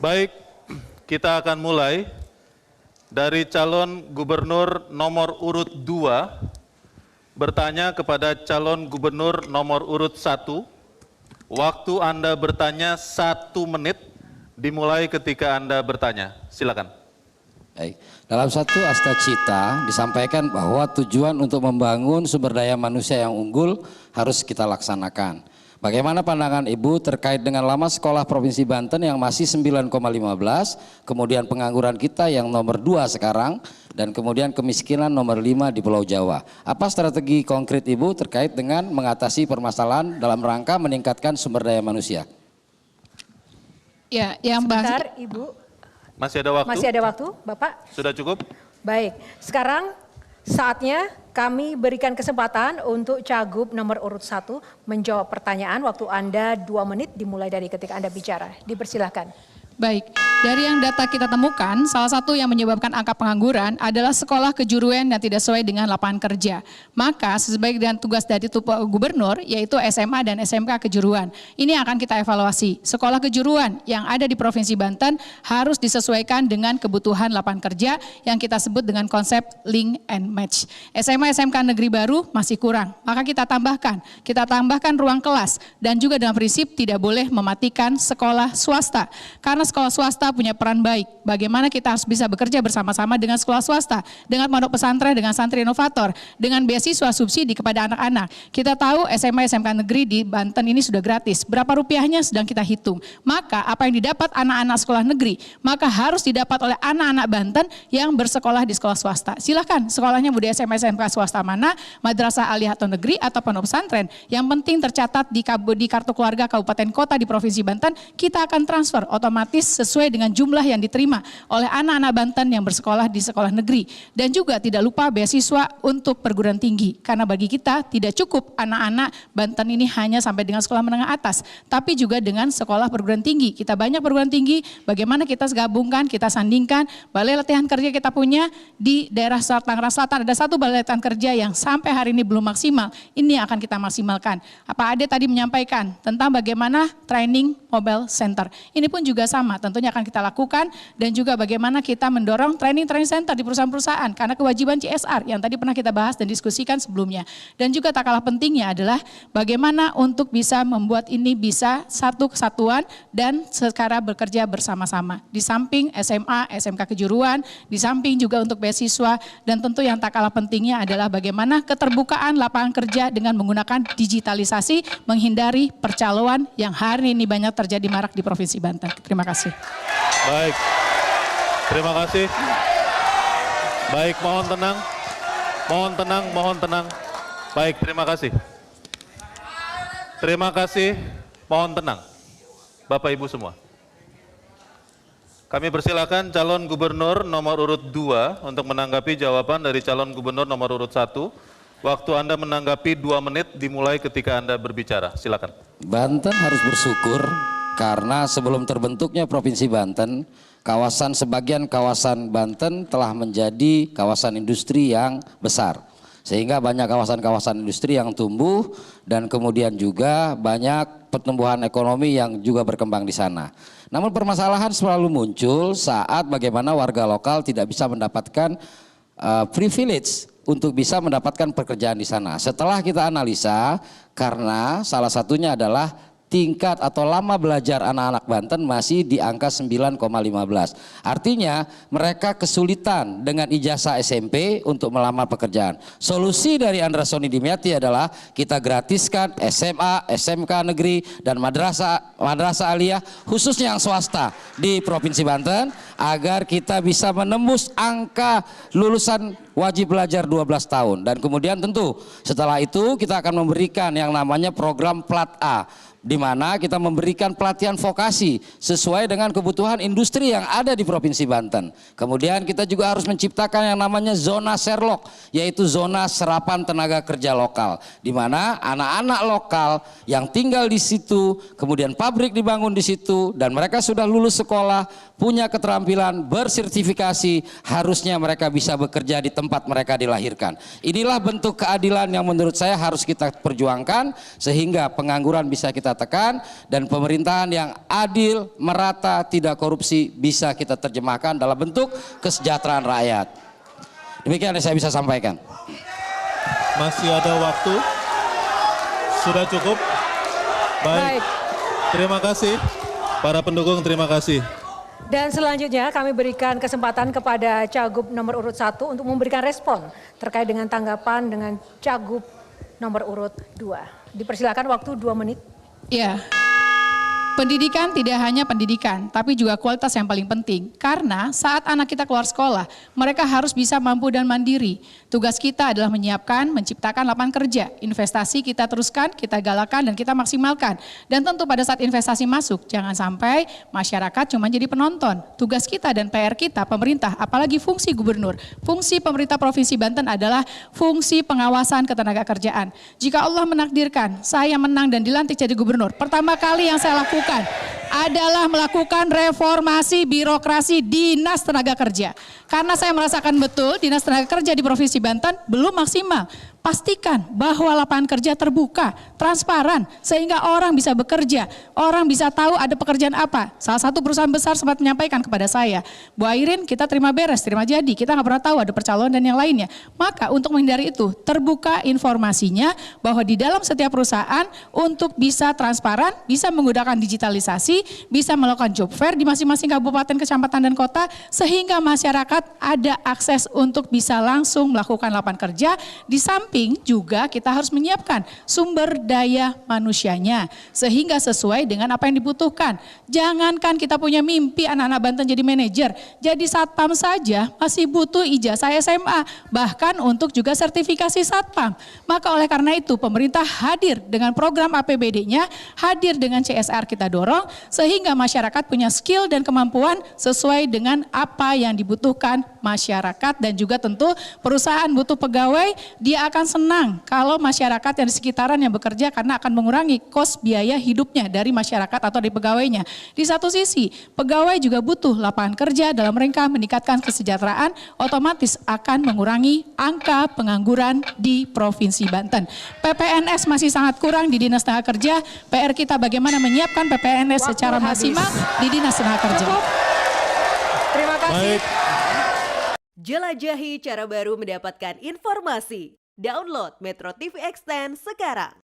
Baik, kita akan mulai dari calon gubernur nomor urut 2 bertanya kepada calon gubernur nomor urut 1. Waktu Anda bertanya 1 menit dimulai ketika Anda bertanya. Silakan. Baik. Dalam satu Astacita disampaikan bahwa tujuan untuk membangun sumber daya manusia yang unggul harus kita laksanakan. Bagaimana pandangan Ibu terkait dengan lama sekolah Provinsi Banten yang masih 9,15, kemudian pengangguran kita yang nomor 2 sekarang, dan kemudian kemiskinan nomor 5 di Pulau Jawa. Apa strategi konkret Ibu terkait dengan mengatasi permasalahan dalam rangka meningkatkan sumber daya manusia? Ya, yang Sebentar, Ibu. Masih ada waktu? Masih ada waktu, Bapak? Sudah cukup? Baik, sekarang saatnya kami berikan kesempatan untuk Cagup nomor urut 1 menjawab pertanyaan. Waktu Anda 2 menit dimulai dari ketika Anda bicara. Dipersilahkan. Baik, dari yang data kita temukan, salah satu yang menyebabkan angka pengangguran adalah sekolah kejuruan yang tidak sesuai dengan lapangan kerja. Maka sesuai dengan tugas dari gubernur, yaitu SMA dan SMK kejuruan. Ini akan kita evaluasi. Sekolah kejuruan yang ada di Provinsi Banten harus disesuaikan dengan kebutuhan lapangan kerja yang kita sebut dengan konsep link and match. SMA SMK negeri baru masih kurang, maka kita tambahkan ruang kelas dan juga dengan prinsip tidak boleh mematikan sekolah swasta. Karena sekolah swasta punya peran baik. Bagaimana kita harus bisa bekerja bersama-sama dengan sekolah swasta, dengan pondok pesantren, dengan santri inovator, dengan beasiswa subsidi kepada anak-anak. Kita tahu SMA SMK negeri di Banten ini sudah gratis. Berapa rupiahnya sedang kita hitung. Maka apa yang didapat anak-anak sekolah negeri, maka harus didapat oleh anak-anak Banten yang bersekolah di sekolah swasta. Silakan sekolahnya mau di SMA SMK swasta mana, madrasah aliyah atau negeri atau pondok pesantren. Yang penting tercatat di kartu keluarga kabupaten kota di Provinsi Banten, kita akan transfer otomatis sesuai dengan jumlah yang diterima oleh anak-anak Banten yang bersekolah di sekolah negeri. Dan juga tidak lupa beasiswa untuk perguruan tinggi. Karena bagi kita tidak cukup anak-anak Banten ini hanya sampai dengan sekolah menengah atas, tapi juga dengan sekolah perguruan tinggi. Kita banyak perguruan tinggi, bagaimana kita gabungkan, kita sandingkan. Balai latihan kerja kita punya di daerah Tangerang Selatan, ada 1 balai latihan kerja yang sampai hari ini belum maksimal. Ini akan kita maksimalkan. Apa Ade tadi menyampaikan tentang bagaimana training mobile center. Ini pun juga sama, tentunya akan kita lakukan, dan juga bagaimana kita mendorong training center di perusahaan-perusahaan karena kewajiban CSR yang tadi pernah kita bahas dan diskusikan sebelumnya. Dan juga tak kalah pentingnya adalah bagaimana untuk bisa membuat ini bisa satu kesatuan dan sekarang bekerja bersama-sama. Di samping SMA, SMK kejuruan, di samping juga untuk beasiswa, dan tentu yang tak kalah pentingnya adalah bagaimana keterbukaan lapangan kerja dengan menggunakan digitalisasi, menghindari percaloan yang hari ini banyak terjadi marak di Provinsi Banten. Terima kasih. Baik, terima kasih. Baik, mohon tenang. Mohon tenang, mohon tenang. Baik, terima kasih. Terima kasih, mohon tenang. Bapak Ibu semua. Kami persilakan calon gubernur nomor urut 2 untuk menanggapi jawaban dari calon gubernur nomor urut 1. Waktu Anda menanggapi 2 menit dimulai ketika Anda berbicara. Silakan. Banten harus bersyukur karena sebelum terbentuknya Provinsi Banten, sebagian kawasan Banten telah menjadi kawasan industri yang besar. Sehingga banyak kawasan-kawasan industri yang tumbuh dan kemudian juga banyak pertumbuhan ekonomi yang juga berkembang di sana. Namun permasalahan selalu muncul saat bagaimana warga lokal tidak bisa mendapatkan privilege untuk bisa mendapatkan pekerjaan di sana. Setelah kita analisa, karena salah satunya adalah tingkat atau lama belajar anak-anak Banten masih di angka 9,15. Artinya mereka kesulitan dengan ijazah SMP untuk melamar pekerjaan. Solusi dari Andra Soni Dimyati adalah kita gratiskan SMA, SMK negeri dan madrasah aliyah khususnya yang swasta di Provinsi Banten agar kita bisa menembus angka lulusan wajib belajar 12 tahun. Dan kemudian tentu setelah itu kita akan memberikan yang namanya program Plat A, di mana kita memberikan pelatihan vokasi sesuai dengan kebutuhan industri yang ada di Provinsi Banten. Kemudian kita juga harus menciptakan yang namanya zona Sherlock, yaitu zona serapan tenaga kerja lokal, di mana anak-anak lokal yang tinggal di situ, kemudian pabrik dibangun di situ, dan mereka sudah lulus sekolah, punya keterampilan, bersertifikasi, harusnya mereka bisa bekerja di tempat mereka dilahirkan. Inilah bentuk keadilan yang menurut saya harus kita perjuangkan sehingga pengangguran bisa kita tekan, dan pemerintahan yang adil, merata, tidak korupsi bisa kita terjemahkan dalam bentuk kesejahteraan rakyat. Demikian yang saya bisa sampaikan. Masih ada waktu. Sudah cukup. Baik. Terima kasih. Para pendukung, terima kasih. Dan selanjutnya kami berikan kesempatan kepada Cagup nomor urut 1 untuk memberikan respon terkait dengan tanggapan dengan Cagup nomor urut 2. Dipersilakan waktu 2 menit. Ya, pendidikan tidak hanya pendidikan, tapi juga kualitas yang paling penting. Karena saat anak kita keluar sekolah, mereka harus bisa mampu dan mandiri. Tugas kita adalah menyiapkan, menciptakan lapangan kerja. Investasi kita teruskan, kita galakan, dan kita maksimalkan. Dan tentu pada saat investasi masuk, jangan sampai masyarakat cuma jadi penonton. Tugas kita dan PR kita, pemerintah, apalagi fungsi gubernur. Fungsi pemerintah Provinsi Banten adalah fungsi pengawasan ketenagakerjaan. Jika Allah menakdirkan saya menang dan dilantik jadi gubernur, pertama kali yang saya lakukan adalah melakukan reformasi birokrasi Dinas Tenaga Kerja. Karena saya merasakan betul Dinas Tenaga Kerja di Provinsi Banten belum maksimal. Pastikan bahwa lapangan kerja terbuka, transparan, sehingga orang bisa bekerja, orang bisa tahu ada pekerjaan apa. Salah satu perusahaan besar sempat menyampaikan kepada saya, Bu Airin, kita terima beres, terima jadi, kita nggak pernah tahu ada percalonan dan yang lainnya. Maka untuk menghindari itu, terbuka informasinya bahwa di dalam setiap perusahaan untuk bisa transparan, bisa menggunakan digitalisasi, bisa melakukan job fair di masing-masing kabupaten, kecamatan, dan kota, sehingga masyarakat ada akses untuk bisa langsung melakukan lapangan kerja. Di samping juga kita harus menyiapkan sumber daya manusianya sehingga sesuai dengan apa yang dibutuhkan. Jangankan kita punya mimpi anak-anak Banten jadi manajer, jadi satpam saja masih butuh ijazah SMA, bahkan untuk juga sertifikasi satpam. Maka oleh karena itu pemerintah hadir dengan program APBD-nya, hadir dengan CSR kita dorong sehingga masyarakat punya skill dan kemampuan sesuai dengan apa yang dibutuhkan masyarakat, dan juga tentu perusahaan butuh pegawai, dia akan senang kalau masyarakat yang di sekitaran yang bekerja karena akan mengurangi kos biaya hidupnya dari masyarakat atau dari pegawainya. Di satu sisi, pegawai juga butuh lapangan kerja dalam rangka meningkatkan kesejahteraan, otomatis akan mengurangi angka pengangguran di Provinsi Banten. PPNS masih sangat kurang di Dinas Tenaga Kerja, PR kita bagaimana menyiapkan PPNS secara maksimal di Dinas Tenaga Kerja. Terima kasih. Baik. Jelajahi cara baru mendapatkan informasi. Download Metro TV Extend sekarang.